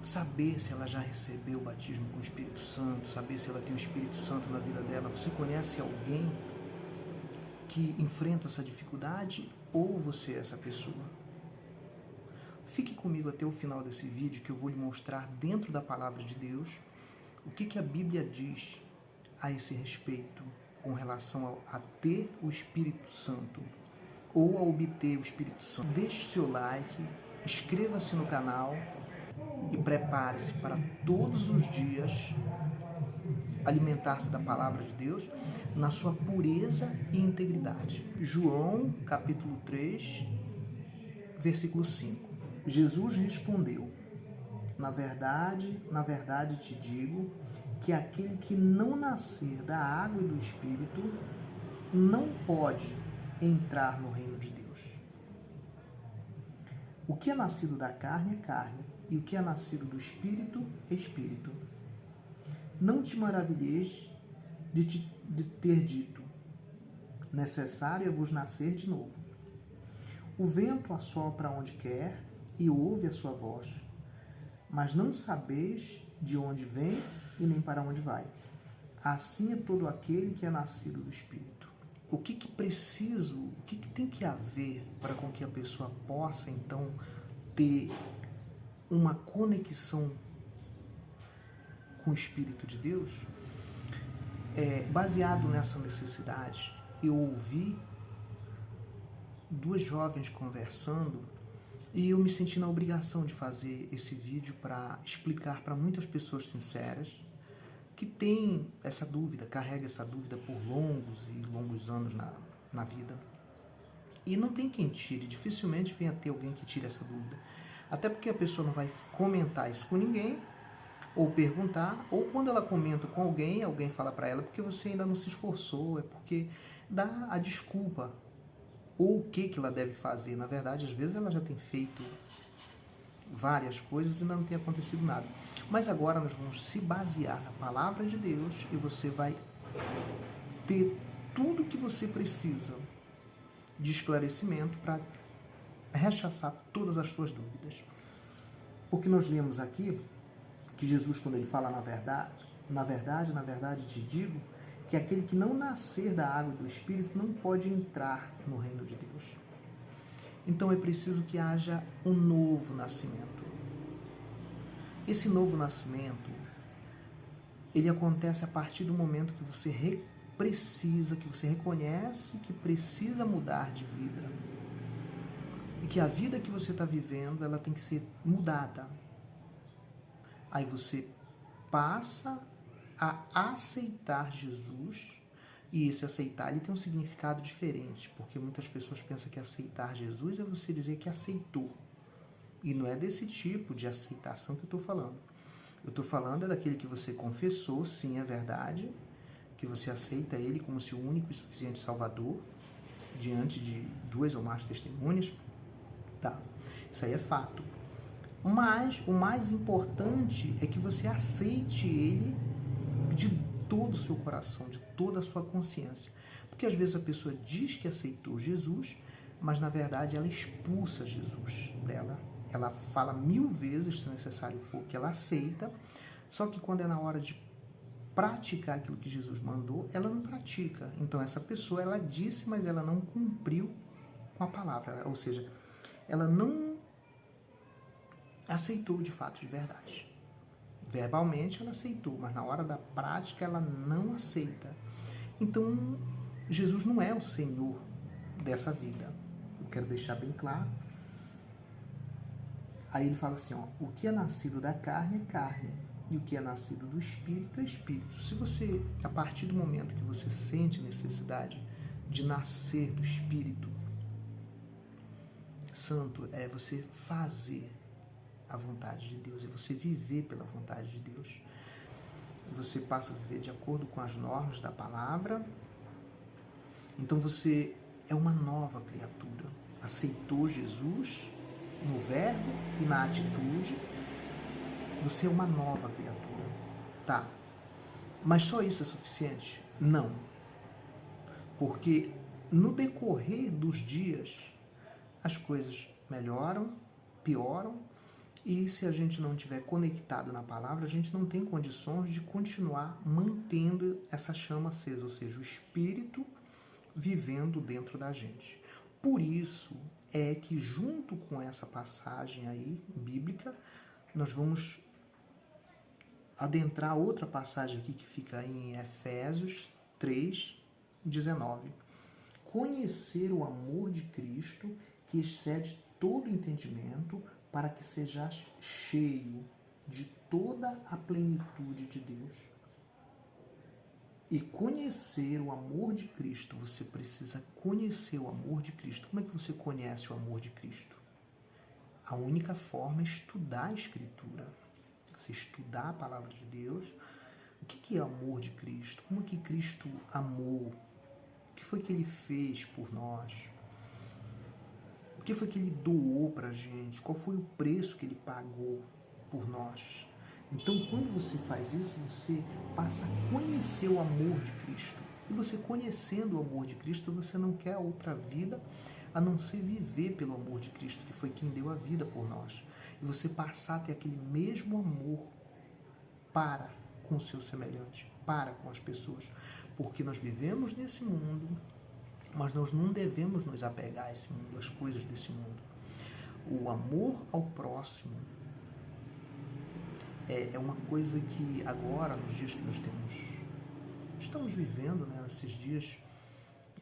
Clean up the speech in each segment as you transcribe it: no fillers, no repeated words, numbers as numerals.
saber se ela já recebeu o batismo com o Espírito Santo, saber se ela tem o Espírito Santo na vida dela. Você conhece alguém que enfrenta essa dificuldade ou você é essa pessoa? Fique comigo até o final desse vídeo que eu vou lhe mostrar dentro da Palavra de Deus o que a Bíblia diz a esse respeito com relação a ter o Espírito Santo ou a obter o Espírito Santo. Deixe seu like, inscreva-se no canal e prepare-se para todos os dias alimentar-se da Palavra de Deus na sua pureza e integridade. João, capítulo 3, versículo 5. Jesus respondeu: na verdade te digo que aquele que não nascer da água e do Espírito não pode entrar no reino de Deus. O que é nascido da carne é carne, e o que é nascido do Espírito é Espírito. Não te maravilheis de ter dito: necessário é vos nascer de novo. O vento assopra onde quer e ouve a sua voz, mas não sabeis de onde vem e nem para onde vai. Assim é todo aquele que é nascido do Espírito. O que tem que haver para com que a pessoa possa, então, ter uma conexão com o Espírito de Deus? Baseado nessa necessidade, eu ouvi duas jovens conversando e eu me senti na obrigação de fazer esse vídeo para explicar para muitas pessoas sinceras que têm essa dúvida, carregam essa dúvida por longos e longos anos na vida. E não tem quem tire, dificilmente venha ter alguém que tire essa dúvida. Até porque a pessoa não vai comentar isso com ninguém, ou perguntar, ou quando ela comenta com alguém fala para ela porque você ainda não se esforçou, é porque dá a desculpa, ou o que ela deve fazer. Na verdade, às vezes ela já tem feito várias coisas e ainda não tem acontecido nada. Mas agora nós vamos se basear na Palavra de Deus e você vai ter tudo o que você precisa de esclarecimento para rechaçar todas as suas dúvidas. Porque nós lemos aqui que Jesus, quando ele fala na verdade te digo, que aquele que não nascer da água e do Espírito não pode entrar no reino de Deus. Então é preciso que haja um novo nascimento. Esse novo nascimento, ele acontece a partir do momento que você que você reconhece que precisa mudar de vida. E que a vida que você está vivendo, ela tem que ser mudada. Aí você passa a aceitar Jesus, e esse aceitar ele tem um significado diferente, porque muitas pessoas pensam que aceitar Jesus é você dizer que aceitou. E não é desse tipo de aceitação que eu estou falando. Eu estou falando daquele que você confessou, sim, é verdade, que você aceita ele como seu único e suficiente Salvador, diante de duas ou mais testemunhas. Tá, isso aí é fato. Mas o mais importante é que você aceite ele de todo o seu coração, de toda a sua consciência. Porque às vezes a pessoa diz que aceitou Jesus, mas na verdade ela expulsa Jesus dela. Ela fala 1000 vezes, se necessário for, que ela aceita, só que quando é na hora de praticar aquilo que Jesus mandou, ela não pratica. Então essa pessoa, ela disse, mas ela não cumpriu com a palavra. Ou seja, ela não aceitou de fato, de verdade. Verbalmente ela aceitou, mas na hora da prática ela não aceita. Então, Jesus não é o Senhor dessa vida. Eu quero deixar bem claro. Aí ele fala assim, ó, o que é nascido da carne é carne, e o que é nascido do Espírito é Espírito. Se você, a partir do momento que você sente necessidade de nascer do Espírito Santo, é você fazer a vontade de Deus, é você viver pela vontade de Deus. Você passa a viver de acordo com as normas da palavra. Então você é uma nova criatura. Aceitou Jesus no verbo e na atitude. Você é uma nova criatura. Tá. Mas só isso é suficiente? Não. Porque no decorrer dos dias as coisas melhoram, pioram, E se a gente não estiver conectado na palavra, a gente não tem condições de continuar mantendo essa chama acesa, ou seja, o Espírito vivendo dentro da gente. Por isso é que, junto com essa passagem aí bíblica, nós vamos adentrar outra passagem aqui que fica em Efésios 3:19. Conhecer o amor de Cristo que excede todo entendimento, para que sejais cheio de toda a plenitude de Deus. E conhecer o amor de Cristo, você precisa conhecer o amor de Cristo. Como é que você conhece o amor de Cristo? A única forma é estudar a Escritura. Você estudar a palavra de Deus. O que é o amor de Cristo? Como é que Cristo amou? O que foi que Ele fez por nós? O que foi que Ele doou para a gente? Qual foi o preço que Ele pagou por nós? Então, quando você faz isso, você passa a conhecer o amor de Cristo. E você conhecendo o amor de Cristo, você não quer outra vida a não ser viver pelo amor de Cristo, que foi quem deu a vida por nós. E você passar a ter aquele mesmo amor para com o seu semelhante, para com as pessoas. Porque nós vivemos nesse mundo, mas nós não devemos nos apegar a esse mundo, às coisas desse mundo. O amor ao próximo é uma coisa que agora, nos dias que nós estamos vivendo, né, nesses dias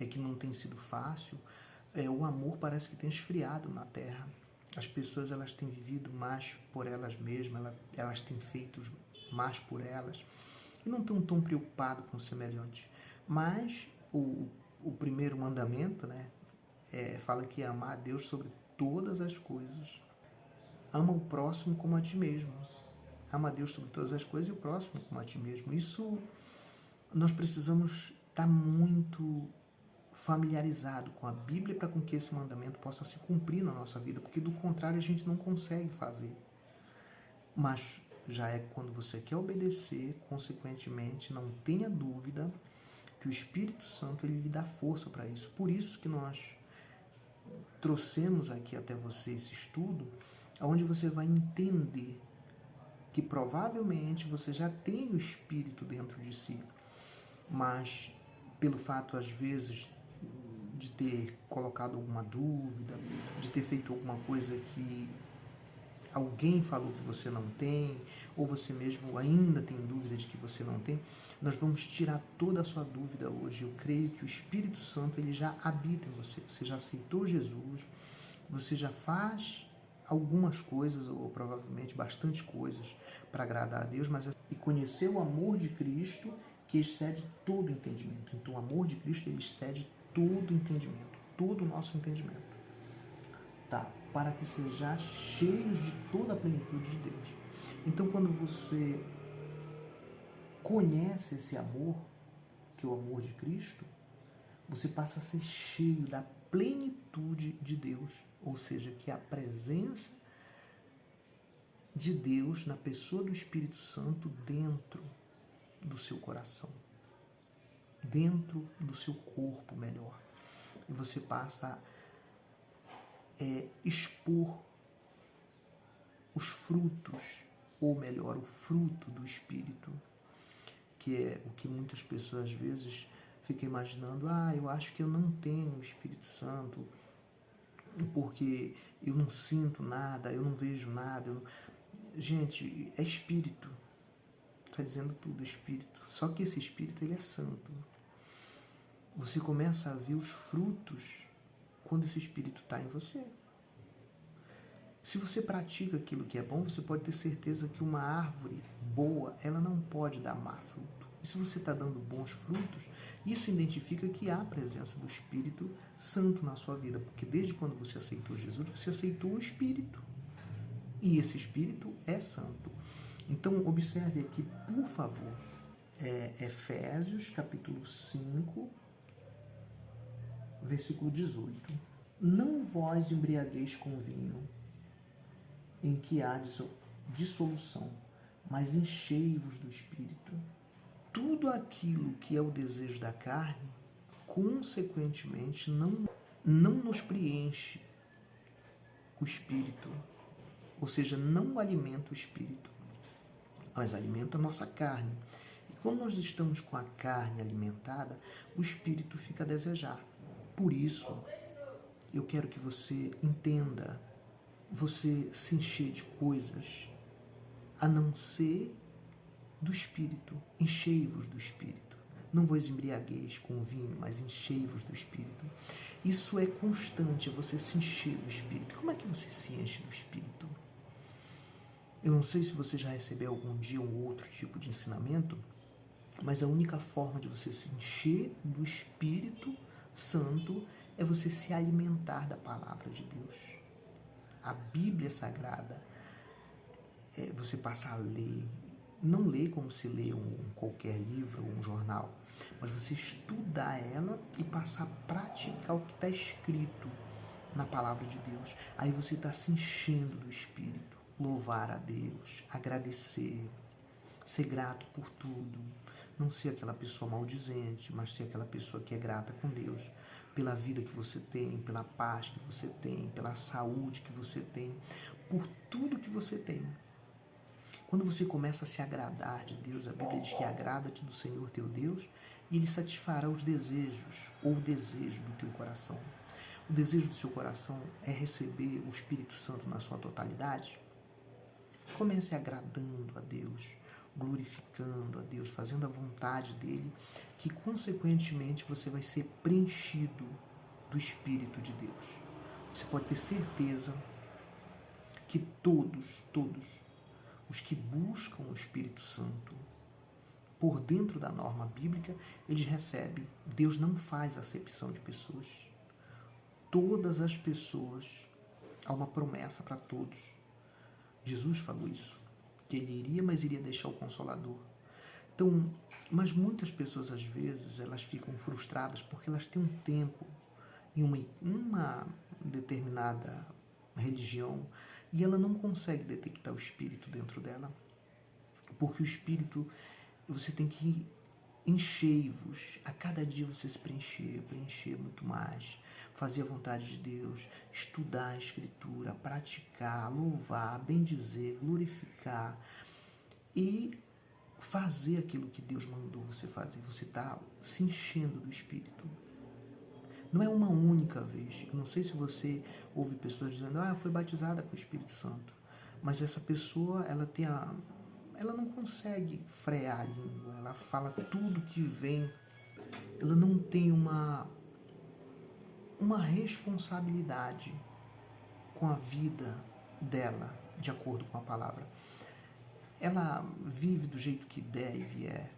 que não tem sido fácil, o amor parece que tem esfriado na Terra. As pessoas, elas têm vivido mais por elas mesmas, elas têm feito mais por elas e não estão tão preocupadas com o semelhante. Mas o primeiro mandamento, né, fala que é amar a Deus sobre todas as coisas. Ama o próximo como a ti mesmo. Ama a Deus sobre todas as coisas e o próximo como a ti mesmo. Isso nós precisamos estar muito familiarizado com a Bíblia para que esse mandamento possa se cumprir na nossa vida, porque do contrário a gente não consegue fazer. Mas já é quando você quer obedecer, consequentemente, não tenha dúvida que o Espírito Santo ele lhe dá força para isso. Por isso que nós trouxemos aqui até você esse estudo, onde você vai entender que provavelmente você já tem o Espírito dentro de si, mas pelo fato, às vezes, de ter colocado alguma dúvida, de ter feito alguma coisa que alguém falou que você não tem, ou você mesmo ainda tem dúvida de que você não tem, nós vamos tirar toda a sua dúvida hoje. Eu creio que o Espírito Santo ele já habita em você. Você já aceitou Jesus, você já faz algumas coisas, ou provavelmente bastante coisas, para agradar a Deus, mas e conhecer o amor de Cristo que excede todo entendimento. Então, o amor de Cristo ele excede todo entendimento, todo o nosso entendimento. Tá? Para que sejais cheios de toda a plenitude de Deus. Então, quando você conhece esse amor, que é o amor de Cristo, você passa a ser cheio da plenitude de Deus, ou seja, que é a presença de Deus na pessoa do Espírito Santo dentro do seu coração, dentro do seu corpo melhor. E você passa a expor os frutos, ou melhor, o fruto do Espírito, que é o que muitas pessoas às vezes ficam imaginando: eu acho que eu não tenho o Espírito Santo, porque eu não sinto nada, eu não vejo nada. Gente, é Espírito. Está dizendo tudo, Espírito. Só que esse Espírito, ele é santo. Você começa a ver os frutos quando esse Espírito está em você. Se você pratica aquilo que é bom, você pode ter certeza que uma árvore boa, ela não pode dar má fruto. E se você está dando bons frutos, isso identifica que há a presença do Espírito Santo na sua vida. Porque desde quando você aceitou Jesus, você aceitou o Espírito. E esse Espírito é santo. Então, observe aqui, por favor, Efésios, capítulo 5, versículo 18. Não vós embriagueis com vinho, em que há dissolução, mas enchei-vos do Espírito. Tudo aquilo que é o desejo da carne, consequentemente, não nos preenche o Espírito. Ou seja, não alimenta o espírito, mas alimenta a nossa carne. E quando nós estamos com a carne alimentada, o espírito fica a desejar. Por isso, eu quero que você entenda, você se encher de coisas a não ser do Espírito. Enchei-vos do Espírito. Não vos embriagueis com vinho, mas enchei-vos do Espírito. Isso é constante, você se encher do Espírito. Como é que você se enche do Espírito? Eu não sei se você já recebeu algum dia um outro tipo de ensinamento, mas a única forma de você se encher do Espírito Santo é você se alimentar da palavra de Deus. A Bíblia Sagrada, você passa a ler, não ler como se lê qualquer livro ou um jornal, mas você estudar ela e passar a praticar o que está escrito na palavra de Deus. Aí você está se enchendo do Espírito. Louvar a Deus, agradecer, ser grato por tudo. Não ser aquela pessoa maldizente, mas ser aquela pessoa que é grata com Deus pela vida que você tem, pela paz que você tem, pela saúde que você tem, por tudo que você tem. Quando você começa a se agradar de Deus, a Bíblia diz que agrada-te do Senhor teu Deus e Ele satisfará os desejos, ou o desejo do teu coração. O desejo do seu coração é receber o Espírito Santo na sua totalidade. Comece agradando a Deus, glorificando a Deus, fazendo a vontade dEle, que consequentemente você vai ser preenchido do Espírito de Deus. Você pode ter certeza que todos os que buscam o Espírito Santo por dentro da norma bíblica, eles recebem. Deus não faz acepção de pessoas. Todas as pessoas, há uma promessa para todos. Jesus falou isso, que Ele iria, mas iria deixar o Consolador. Então, mas muitas pessoas, às vezes, elas ficam frustradas porque elas têm um tempo em uma determinada religião e ela não consegue detectar o Espírito dentro dela. Porque o Espírito, você tem que encher-vos, a cada dia você se preencher muito mais, fazer a vontade de Deus, estudar a Escritura, praticar, louvar, bendizer, glorificar e fazer aquilo que Deus mandou você fazer. Você está se enchendo do Espírito. Não é uma única vez. Eu não sei se você ouve pessoas dizendo, eu fui batizada com o Espírito Santo. Mas essa pessoa, ela não consegue frear a língua. Ela fala tudo que vem. Ela não tem uma responsabilidade com a vida dela, de acordo com a palavra. Ela vive do jeito que der e vier.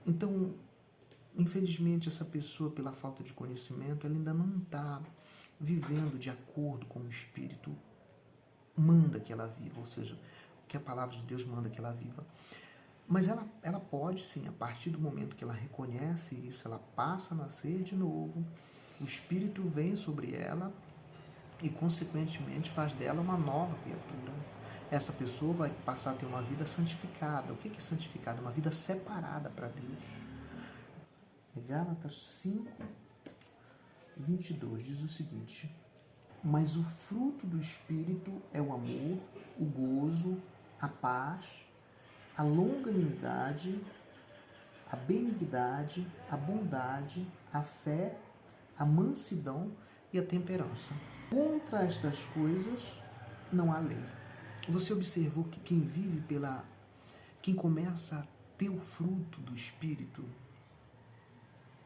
Então, infelizmente, essa pessoa, pela falta de conhecimento, ela ainda não está vivendo de acordo com o Espírito manda que ela viva, ou seja, o que a palavra de Deus manda que ela viva. Mas ela pode, sim, a partir do momento que ela reconhece isso, ela passa a nascer de novo, o Espírito vem sobre ela e, consequentemente, faz dela uma nova criatura. Essa pessoa vai passar a ter uma vida santificada. O que é santificada? Uma vida separada para Deus. Gálatas 5, 22 diz o seguinte: mas o fruto do Espírito é o amor, o gozo, a paz, a longanimidade, a benignidade, a bondade, a fé, a mansidão e a temperança. Contra estas coisas não há lei. Você observou que quem começa a ter o fruto do Espírito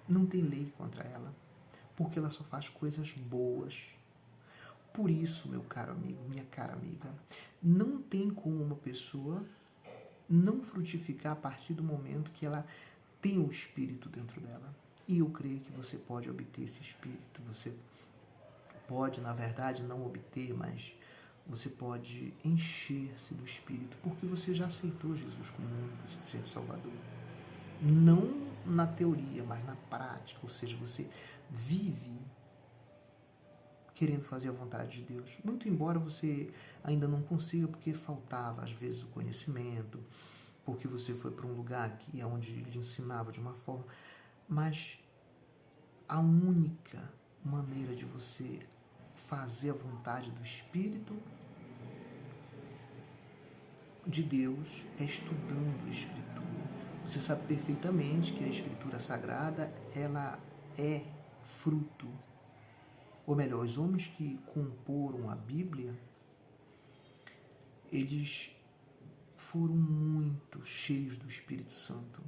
não tem lei contra ela, porque ela só faz coisas boas. Por isso, meu caro amigo, minha cara amiga, não tem como uma pessoa não frutificar a partir do momento que ela tem o Espírito dentro dela. E eu creio que você pode obter esse Espírito, você pode, na verdade, não obter, mas você pode encher-se do Espírito, porque você já aceitou Jesus como o único e suficiente Salvador. Não na teoria, mas na prática, ou seja, você vive querendo fazer a vontade de Deus. Muito embora você ainda não consiga, porque faltava, às vezes, o conhecimento, porque você foi para um lugar que é onde ele ensinava de uma forma, mas a única maneira de você fazer a vontade do Espírito de Deus é estudando a Escritura. Você sabe perfeitamente que a Escritura Sagrada, ela é fruto, ou melhor, os homens que comporam a Bíblia, eles foram muito cheios do Espírito Santo.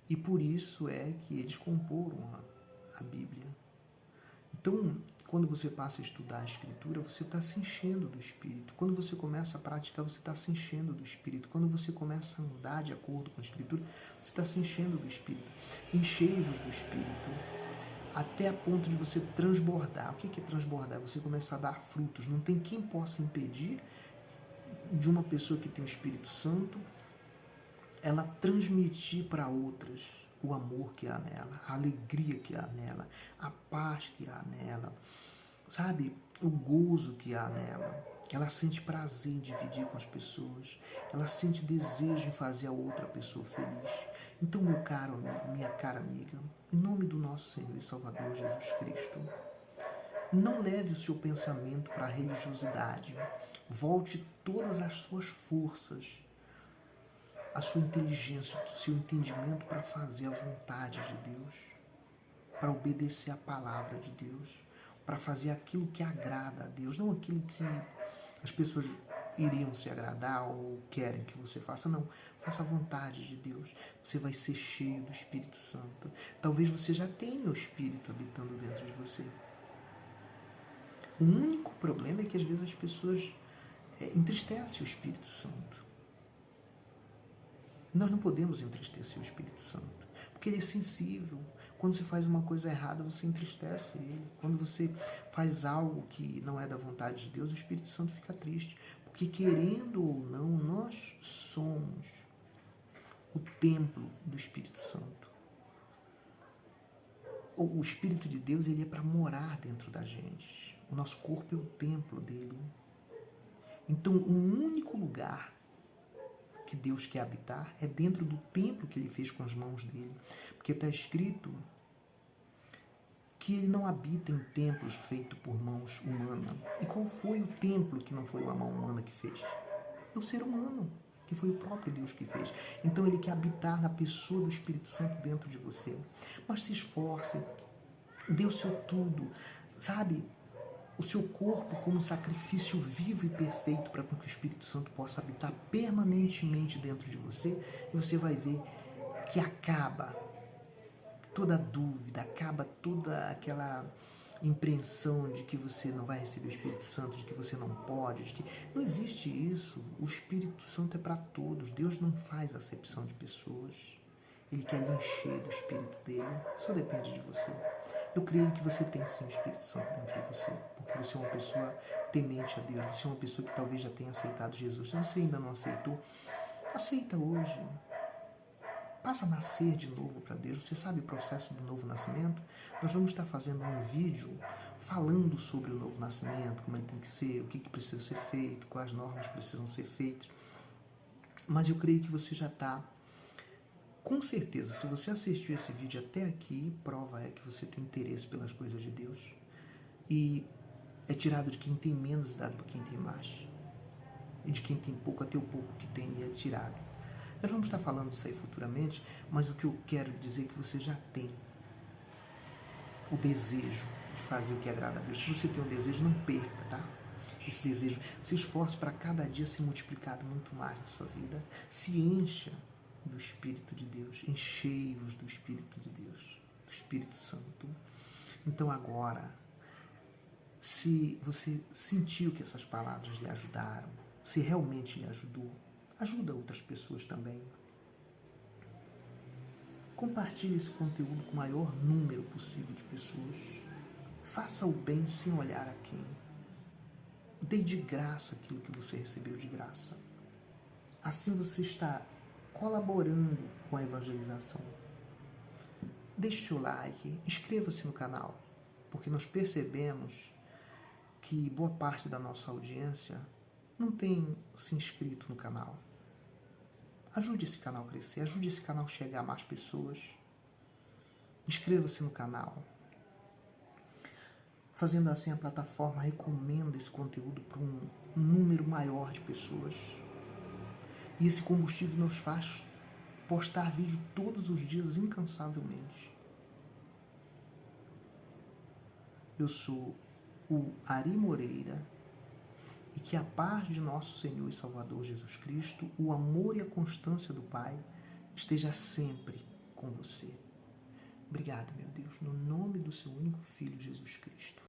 E por isso é que eles comporam a Bíblia. Então, quando você passa a estudar a Escritura, você está se enchendo do Espírito. Quando você começa a praticar, você está se enchendo do Espírito. Quando você começa a andar de acordo com a Escritura, você está se enchendo do Espírito. Enchei-vos do Espírito, até a ponto de você transbordar. O que é transbordar? Você começa a dar frutos. Não tem quem possa impedir de uma pessoa que tem o Espírito Santo ela transmitir para outras o amor que há nela, a alegria que há nela, a paz que há nela, sabe? O gozo que há nela. Ela sente prazer em dividir com as pessoas, ela sente desejo em fazer a outra pessoa feliz. Então, meu caro amigo, minha cara amiga, em nome do nosso Senhor e Salvador Jesus Cristo, não leve o seu pensamento para a religiosidade. Volte todas as suas forças, a sua inteligência, o seu entendimento para fazer a vontade de Deus, para obedecer a palavra de Deus, para fazer aquilo que agrada a Deus, não aquilo que as pessoas iriam se agradar ou querem que você faça, não. Faça a vontade de Deus. Você vai ser cheio do Espírito Santo. Talvez você já tenha o Espírito habitando dentro de você. O único problema é que às vezes as pessoas entristecem o Espírito Santo. Nós não podemos entristecer o Espírito Santo, porque ele é sensível. Quando você faz uma coisa errada, você entristece ele. Quando você faz algo que não é da vontade de Deus, o Espírito Santo fica triste. Porque, querendo ou não, nós somos o templo do Espírito Santo. O Espírito de Deus, ele é para morar dentro da gente. O nosso corpo é o templo dele. Então, o único lugar que Deus quer habitar é dentro do templo que ele fez com as mãos dele. Porque está escrito que ele não habita em templos feitos por mãos humanas. E qual foi o templo que não foi uma mão humana que fez? É o ser humano, que foi o próprio Deus que fez. Então ele quer habitar na pessoa do Espírito Santo dentro de você. Mas se esforce, dê o seu tudo, sabe? O seu corpo como sacrifício vivo e perfeito para que o Espírito Santo possa habitar permanentemente dentro de você, e você vai ver que acaba toda dúvida, acaba toda aquela impressão de que você não vai receber o Espírito Santo, de que você não pode, de que não existe isso. O Espírito Santo é para todos. Deus não faz acepção de pessoas. Ele quer lhe encher do Espírito dele. Só depende de você. Eu creio que você tem sim o Espírito Santo dentro de você, porque você é uma pessoa temente a Deus, você é uma pessoa que talvez já tenha aceitado Jesus. Se você ainda não aceitou, aceita hoje. Passa a nascer de novo para Deus. Você sabe o processo do novo nascimento? Nós vamos estar fazendo um vídeo falando sobre o novo nascimento, como ele tem que ser, o que precisa ser feito, quais normas precisam ser feitas. Mas eu creio que você já está, com certeza, se você assistiu esse vídeo até aqui, prova é que você tem interesse pelas coisas de Deus. E é tirado de quem tem menos, dado para quem tem mais. E de quem tem pouco, até o pouco que tem é tirado. Nós vamos estar falando disso aí futuramente, mas o que eu quero dizer é que você já tem o desejo de fazer o que agrada a Deus. Se você tem um desejo, não perca, tá? Esse desejo, se esforce para cada dia ser multiplicado muito mais na sua vida. Se encha do Espírito de Deus, enchei-vos do Espírito de Deus, do Espírito Santo. Então agora, se você sentiu que essas palavras lhe ajudaram, se realmente lhe ajudou, ajuda outras pessoas também. Compartilhe esse conteúdo com o maior número possível de pessoas. Faça o bem sem olhar a quem. Dê de graça aquilo que você recebeu de graça. Assim você está colaborando com a evangelização. Deixe seu like, inscreva-se no canal, porque nós percebemos que boa parte da nossa audiência não tem se inscrito no canal. Ajude esse canal a crescer, ajude esse canal a chegar a mais pessoas. Inscreva-se no canal. Fazendo assim, a plataforma recomenda esse conteúdo para um número maior de pessoas. E esse combustível nos faz postar vídeo todos os dias incansavelmente. Eu sou o Ari Moreira e que a paz de nosso Senhor e Salvador Jesus Cristo, o amor e a constância do Pai esteja sempre com você. Obrigado, meu Deus, no nome do seu único Filho, Jesus Cristo.